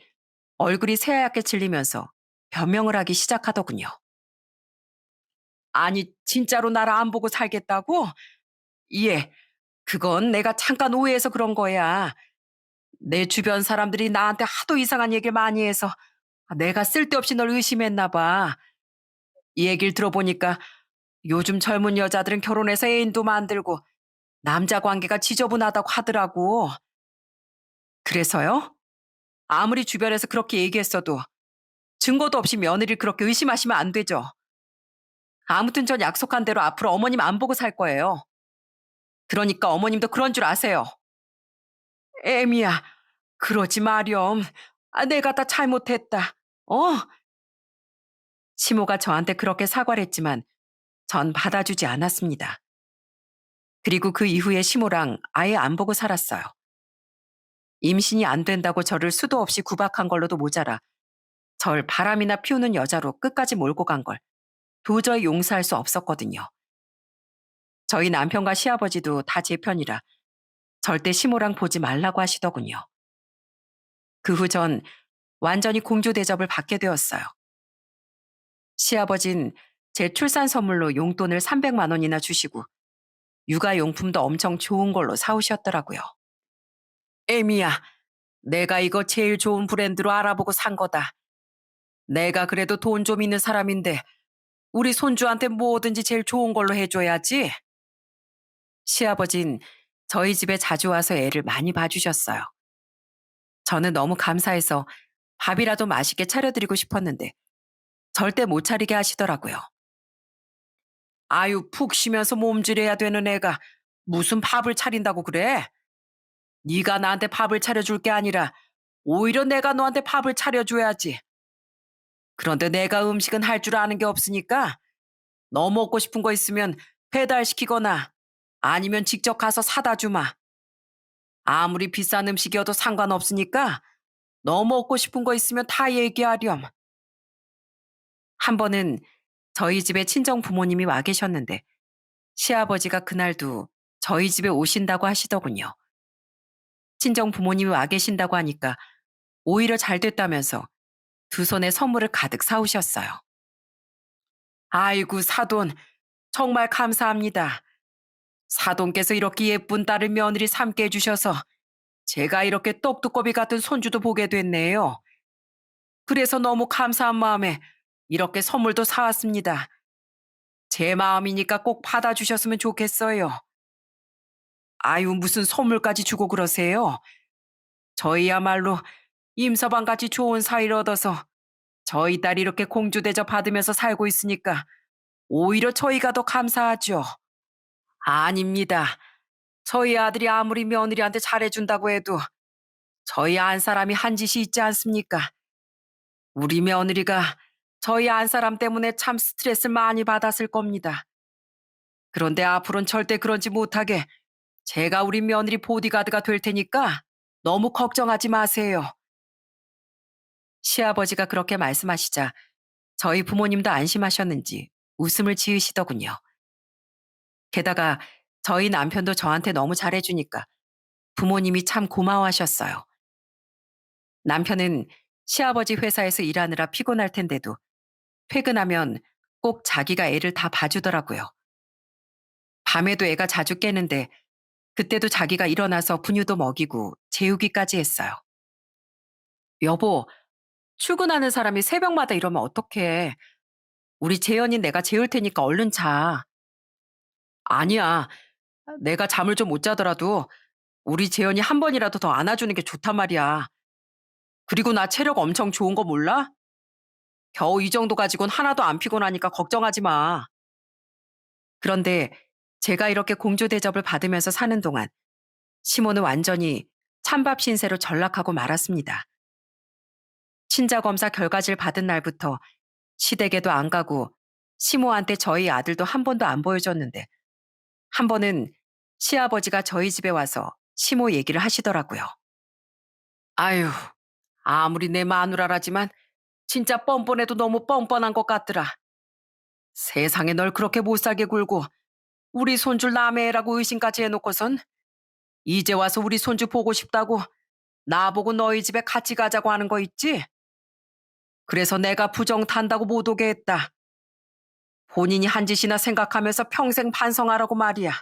A: 얼굴이 새하얗게 질리면서 변명을 하기 시작하더군요. 아니, 진짜로 나를 안 보고 살겠다고? 예, 그건 내가 잠깐 오해해서 그런 거야. 내 주변 사람들이 나한테 하도 이상한 얘기를 많이 해서 내가 쓸데없이 널 의심했나 봐. 이 얘기를 들어보니까 요즘 젊은 여자들은 결혼해서 애인도 만들고 남자 관계가 지저분하다고 하더라고. 그래서요? 아무리 주변에서 그렇게 얘기했어도 증거도 없이 며느리를 그렇게 의심하시면 안 되죠. 아무튼 전 약속한 대로 앞으로 어머님 안 보고 살 거예요. 그러니까 어머님도 그런 줄 아세요. 애미야, 그러지 마렴. 내가 다 잘못했다. 어? 시모가 저한테 그렇게 사과를 했지만 전 받아주지 않았습니다. 그리고 그 이후에 시모랑 아예 안 보고 살았어요. 임신이 안 된다고 저를 수도 없이 구박한 걸로도 모자라 절 바람이나 피우는 여자로 끝까지 몰고 간 걸 도저히 용서할 수 없었거든요. 저희 남편과 시아버지도 다 제 편이라 절대 시모랑 보지 말라고 하시더군요. 그 후 전 완전히 공주 대접을 받게 되었어요. 시아버진 제 출산 선물로 용돈을 300만 원이나 주시고 육아용품도 엄청 좋은 걸로 사오셨더라고요. 에미야, 내가 이거 제일 좋은 브랜드로 알아보고 산 거다. 내가 그래도 돈 좀 있는 사람인데 우리 손주한테 뭐든지 제일 좋은 걸로 해줘야지. 시아버진 저희 집에 자주 와서 애를 많이 봐주셨어요. 저는 너무 감사해서 밥이라도 맛있게 차려드리고 싶었는데 절대 못 차리게 하시더라고요. 아유, 푹 쉬면서 몸질해야 되는 애가 무슨 밥을 차린다고 그래? 네가 나한테 밥을 차려줄 게 아니라 오히려 내가 너한테 밥을 차려줘야지. 그런데 내가 음식은 할 줄 아는 게 없으니까 너 먹고 싶은 거 있으면 배달시키거나 아니면 직접 가서 사다 주마. 아무리 비싼 음식이어도 상관없으니까 너 먹고 싶은 거 있으면 다 얘기하렴. 한 번은 저희 집에 친정 부모님이 와 계셨는데 시아버지가 그날도 저희 집에 오신다고 하시더군요. 친정 부모님이 와 계신다고 하니까 오히려 잘 됐다면서 두 손에 선물을 가득 사오셨어요. 아이고, 사돈, 정말 감사합니다. 사돈께서 이렇게 예쁜 딸을 며느리 삼게 해주셔서 제가 이렇게 똑두꺼비 같은 손주도 보게 됐네요. 그래서 너무 감사한 마음에 이렇게 선물도 사왔습니다. 제 마음이니까 꼭 받아주셨으면 좋겠어요. 아유, 무슨 선물까지 주고 그러세요? 저희야말로 임서방같이 좋은 사이를 얻어서 저희 딸이 이렇게 공주 대접 받으면서 살고 있으니까 오히려 저희가 더 감사하죠. 아닙니다. 저희 아들이 아무리 며느리한테 잘해준다고 해도 저희 안 사람이 한 짓이 있지 않습니까? 우리 며느리가 저희 안 사람 때문에 참 스트레스 많이 받았을 겁니다. 그런데 앞으로는 절대 그러지 못하게 제가 우리 며느리 보디가드가 될 테니까 너무 걱정하지 마세요. 시아버지가 그렇게 말씀하시자 저희 부모님도 안심하셨는지 웃음을 지으시더군요. 게다가 저희 남편도 저한테 너무 잘해주니까 부모님이 참 고마워하셨어요. 남편은 시아버지 회사에서 일하느라 피곤할 텐데도 퇴근하면 꼭 자기가 애를 다 봐주더라고요. 밤에도 애가 자주 깨는데 그때도 자기가 일어나서 분유도 먹이고 재우기까지 했어요. 여보, 출근하는 사람이 새벽마다 이러면 어떡해. 우리 재현이 내가 재울 테니까 얼른 자. 아니야. 내가 잠을 좀 못 자더라도 우리 재현이 한 번이라도 더 안아주는 게 좋단 말이야. 그리고 나 체력 엄청 좋은 거 몰라? 겨우 이 정도 가지고는 하나도 안 피곤하니까 걱정하지 마. 그런데 제가 이렇게 공주 대접을 받으면서 사는 동안 시모는 완전히 찬밥 신세로 전락하고 말았습니다. 친자 검사 결과지를 받은 날부터 시댁에도 안 가고 시모한테 저희 아들도 한 번도 안 보여줬는데 한 번은 시아버지가 저희 집에 와서 시모 얘기를 하시더라고요. 아유, 아무리 내 마누라라지만 진짜 뻔뻔해도 너무 뻔뻔한 것 같더라. 세상에 널 그렇게 못살게 굴고 우리 손주 남의 애라고 의심까지 해놓고선 이제 와서 우리 손주 보고 싶다고 나보고 너희 집에 같이 가자고 하는 거 있지? 그래서 내가 부정 탄다고 못 오게 했다. 본인이 한 짓이나 생각하면서 평생 반성하라고 말이야.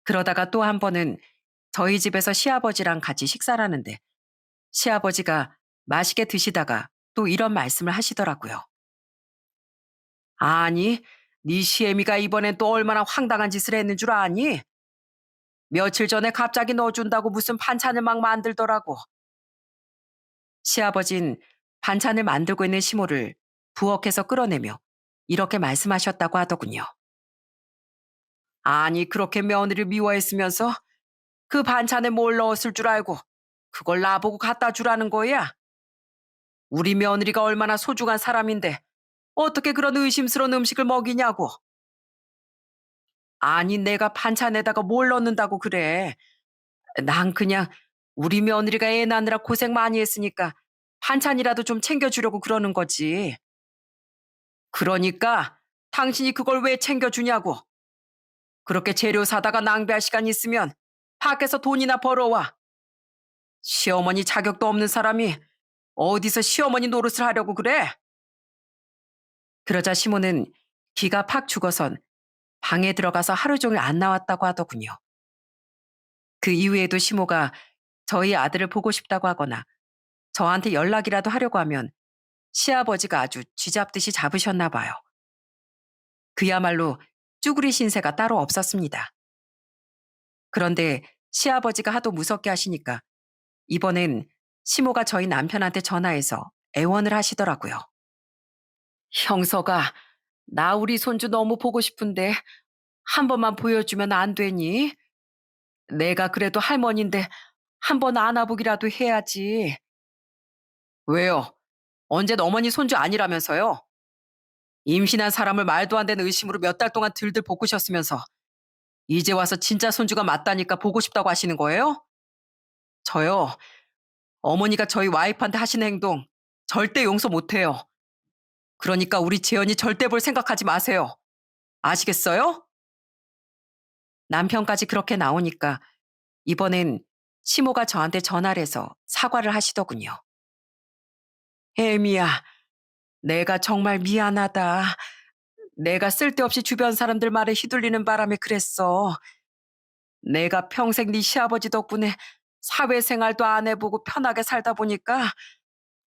A: 그러다가 또 한 번은 저희 집에서 시아버지랑 같이 식사를 하는데 시아버지가 맛있게 드시다가 또 이런 말씀을 하시더라고요. 아니, 네 시애미가 이번엔 또 얼마나 황당한 짓을 했는 줄 아니? 며칠 전에 갑자기 넣어준다고 무슨 반찬을 막 만들더라고. 시아버진 반찬을 만들고 있는 시모를 부엌에서 끌어내며 이렇게 말씀하셨다고 하더군요. 아니, 그렇게 며느리를 미워했으면서 그 반찬에 뭘 넣었을 줄 알고 그걸 나보고 갖다 주라는 거야? 우리 며느리가 얼마나 소중한 사람인데 어떻게 그런 의심스러운 음식을 먹이냐고. 아니, 내가 반찬에다가 뭘 넣는다고 그래. 난 그냥 우리 며느리가 애 낳느라 고생 많이 했으니까 반찬이라도 좀 챙겨주려고 그러는 거지. 그러니까 당신이 그걸 왜 챙겨주냐고. 그렇게 재료 사다가 낭비할 시간 있으면 밖에서 돈이나 벌어와. 시어머니 자격도 없는 사람이 어디서 시어머니 노릇을 하려고 그래? 그러자 시모는 기가 팍 죽어선 방에 들어가서 하루 종일 안 나왔다고 하더군요. 그 이후에도 시모가 저희 아들을 보고 싶다고 하거나 저한테 연락이라도 하려고 하면 시아버지가 아주 쥐잡듯이 잡으셨나 봐요. 그야말로 쭈구리 신세가 따로 없었습니다. 그런데 시아버지가 하도 무섭게 하시니까 이번엔 시모가 저희 남편한테 전화해서 애원을 하시더라고요. 형서가 나 우리 손주 너무 보고 싶은데 한 번만 보여주면 안 되니? 내가 그래도 할머니인데 한 번 안아보기라도 해야지. 왜요? 언젠 어머니 손주 아니라면서요? 임신한 사람을 말도 안 되는 의심으로 몇 달 동안 들들 볶으셨으면서 이제 와서 진짜 손주가 맞다니까 보고 싶다고 하시는 거예요? 저요. 어머니가 저희 와이프한테 하시는 행동 절대 용서 못해요. 그러니까 우리 재현이 절대 볼 생각하지 마세요. 아시겠어요? 남편까지 그렇게 나오니까 이번엔 시모가 저한테 전화를 해서 사과를 하시더군요. 혜미야, 내가 정말 미안하다. 내가 쓸데없이 주변 사람들 말에 휘둘리는 바람에 그랬어. 내가 평생 네 시아버지 덕분에 사회생활도 안 해보고 편하게 살다 보니까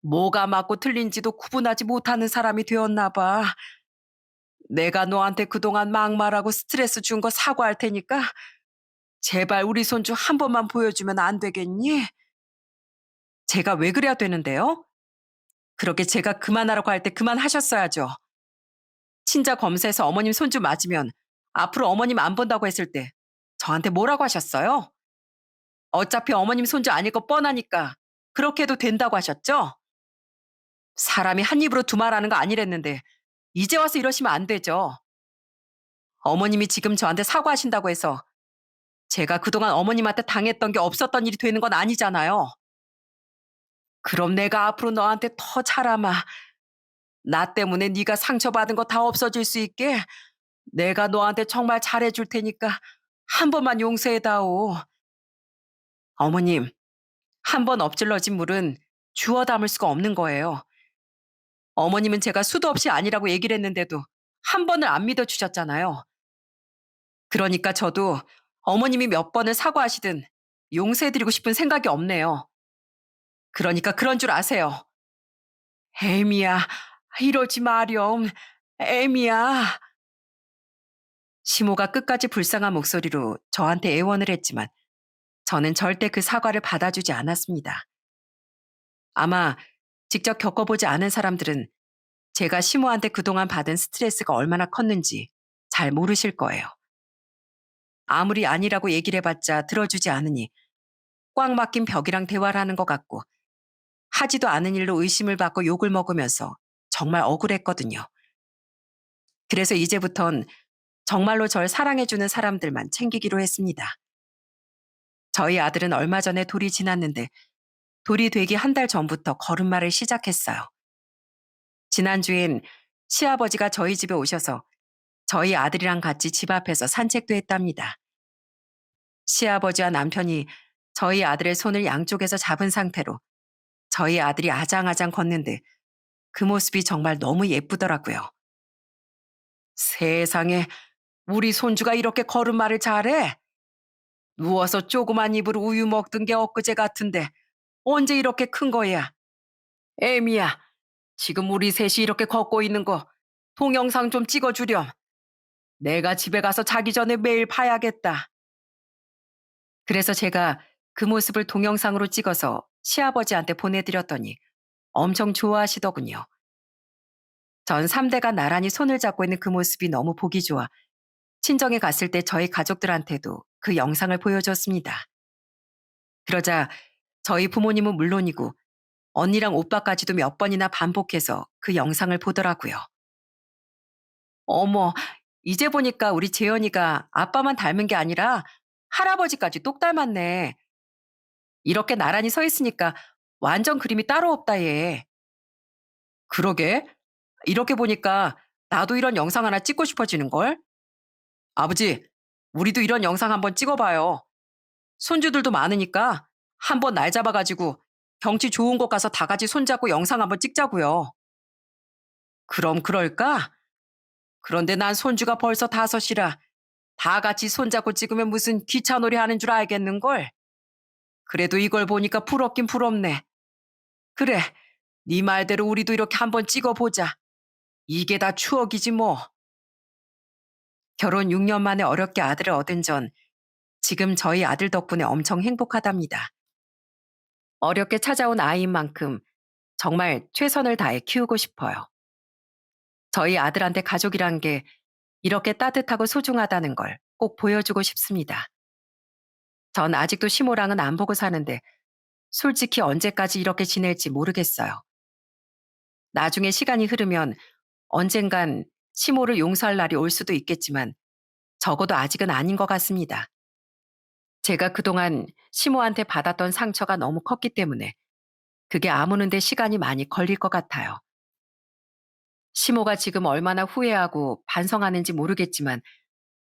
A: 뭐가 맞고 틀린지도 구분하지 못하는 사람이 되었나 봐. 내가 너한테 그동안 막말하고 스트레스 준 거 사과할 테니까 제발 우리 손주 한 번만 보여주면 안 되겠니? 제가 왜 그래야 되는데요? 그렇게 제가 그만하라고 할 때 그만하셨어야죠. 친자 검사에서 어머님 손주 맞으면 앞으로 어머님 안 본다고 했을 때 저한테 뭐라고 하셨어요? 어차피 어머님 손주 아닐 거 뻔하니까 그렇게 해도 된다고 하셨죠? 사람이 한 입으로 두 말하는 거 아니랬는데 이제 와서 이러시면 안 되죠. 어머님이 지금 저한테 사과하신다고 해서 제가 그동안 어머님한테 당했던 게 없었던 일이 되는 건 아니잖아요. 그럼 내가 앞으로 너한테 더 잘하마. 나 때문에 네가 상처받은 거 다 없어질 수 있게 내가 너한테 정말 잘해줄 테니까 한 번만 용서해다오. 어머님, 한 번 엎질러진 물은 주워 담을 수가 없는 거예요. 어머님은 제가 수도 없이 아니라고 얘기를 했는데도 한 번을 안 믿어주셨잖아요. 그러니까 저도 어머님이 몇 번을 사과하시든 용서해드리고 싶은 생각이 없네요. 그러니까 그런 줄 아세요. 애미야, 이러지 마렴. 애미야. 시모가 끝까지 불쌍한 목소리로 저한테 애원을 했지만 저는 절대 그 사과를 받아주지 않았습니다. 아마 직접 겪어보지 않은 사람들은 제가 시모한테 그동안 받은 스트레스가 얼마나 컸는지 잘 모르실 거예요. 아무리 아니라고 얘기를 해봤자 들어주지 않으니 꽉 막힌 벽이랑 대화를 하는 것 같고 하지도 않은 일로 의심을 받고 욕을 먹으면서 정말 억울했거든요. 그래서 이제부턴 정말로 절 사랑해주는 사람들만 챙기기로 했습니다. 저희 아들은 얼마 전에 돌이 지났는데 돌이 되기 한 달 전부터 걸음마를 시작했어요. 지난주엔 시아버지가 저희 집에 오셔서 저희 아들이랑 같이 집 앞에서 산책도 했답니다. 시아버지와 남편이 저희 아들의 손을 양쪽에서 잡은 상태로 저희 아들이 아장아장 걷는데 그 모습이 정말 너무 예쁘더라고요. 세상에, 우리 손주가 이렇게 걸음마를 잘해? 누워서 조그만 입으로 우유 먹던 게 엊그제 같은데 언제 이렇게 큰 거야? 에미야, 지금 우리 셋이 이렇게 걷고 있는 거 동영상 좀 찍어주렴. 내가 집에 가서 자기 전에 매일 봐야겠다. 그래서 제가 그 모습을 동영상으로 찍어서 시아버지한테 보내드렸더니 엄청 좋아하시더군요. 전 3대가 나란히 손을 잡고 있는 그 모습이 너무 보기 좋아 친정에 갔을 때 저희 가족들한테도 그 영상을 보여줬습니다. 그러자 저희 부모님은 물론이고 언니랑 오빠까지도 몇 번이나 반복해서 그 영상을 보더라고요. 어머, 이제 보니까 우리 재현이가 아빠만 닮은 게 아니라 할아버지까지 똑 닮았네. 이렇게 나란히 서 있으니까 완전 그림이 따로 없다 얘. 그러게. 이렇게 보니까 나도 이런 영상 하나 찍고 싶어지는걸? 아버지, 우리도 이런 영상 한번 찍어봐요. 손주들도 많으니까 한번 날 잡아가지고 경치 좋은 곳 가서 다 같이 손잡고 영상 한번 찍자고요. 그럼 그럴까? 그런데 난 손주가 벌써 5이라 다 같이 손잡고 찍으면 무슨 기차놀이 하는 줄 알겠는걸? 그래도 이걸 보니까 부럽긴 부럽네. 그래, 네 말대로 우리도 이렇게 한번 찍어보자. 이게 다 추억이지 뭐. 결혼 6년 만에 어렵게 아들을 얻은 전 지금 저희 아들 덕분에 엄청 행복하답니다. 어렵게 찾아온 아이인 만큼 정말 최선을 다해 키우고 싶어요. 저희 아들한테 가족이란 게 이렇게 따뜻하고 소중하다는 걸 꼭 보여주고 싶습니다. 전 아직도 시모랑은 안 보고 사는데 솔직히 언제까지 이렇게 지낼지 모르겠어요. 나중에 시간이 흐르면 언젠간 시모를 용서할 날이 올 수도 있겠지만 적어도 아직은 아닌 것 같습니다. 제가 그동안 시모한테 받았던 상처가 너무 컸기 때문에 그게 아무는데 시간이 많이 걸릴 것 같아요. 시모가 지금 얼마나 후회하고 반성하는지 모르겠지만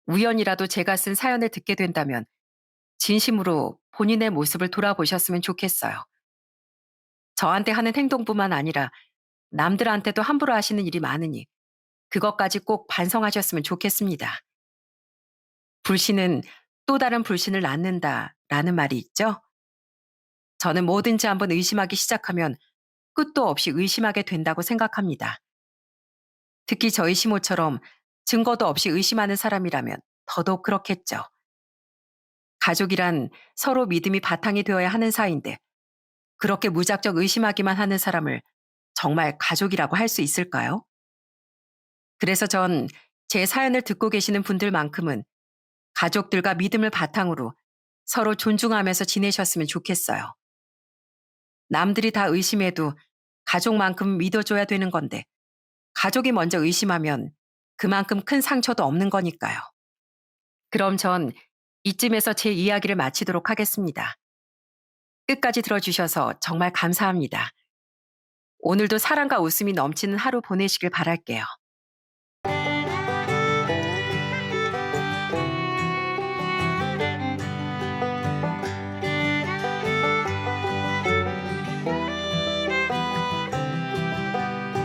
A: 우연이라도 제가 쓴 사연을 듣게 된다면 진심으로 본인의 모습을 돌아보셨으면 좋겠어요. 저한테 하는 행동뿐만 아니라 남들한테도 함부로 하시는 일이 많으니 그것까지 꼭 반성하셨으면 좋겠습니다. 불신은 또 다른 불신을 낳는다라는 말이 있죠? 저는 뭐든지 한번 의심하기 시작하면 끝도 없이 의심하게 된다고 생각합니다. 특히 저희 시모처럼 증거도 없이 의심하는 사람이라면 더더욱 그렇겠죠. 가족이란 서로 믿음이 바탕이 되어야 하는 사이인데 그렇게 무작정 의심하기만 하는 사람을 정말 가족이라고 할 수 있을까요? 그래서 전 제 사연을 듣고 계시는 분들만큼은 가족들과 믿음을 바탕으로 서로 존중하면서 지내셨으면 좋겠어요. 남들이 다 의심해도 가족만큼 믿어줘야 되는 건데 가족이 먼저 의심하면 그만큼 큰 상처도 없는 거니까요. 그럼 전 이쯤에서 제 이야기를 마치도록 하겠습니다. 끝까지 들어주셔서 정말 감사합니다. 오늘도 사랑과 웃음이 넘치는 하루 보내시길 바랄게요.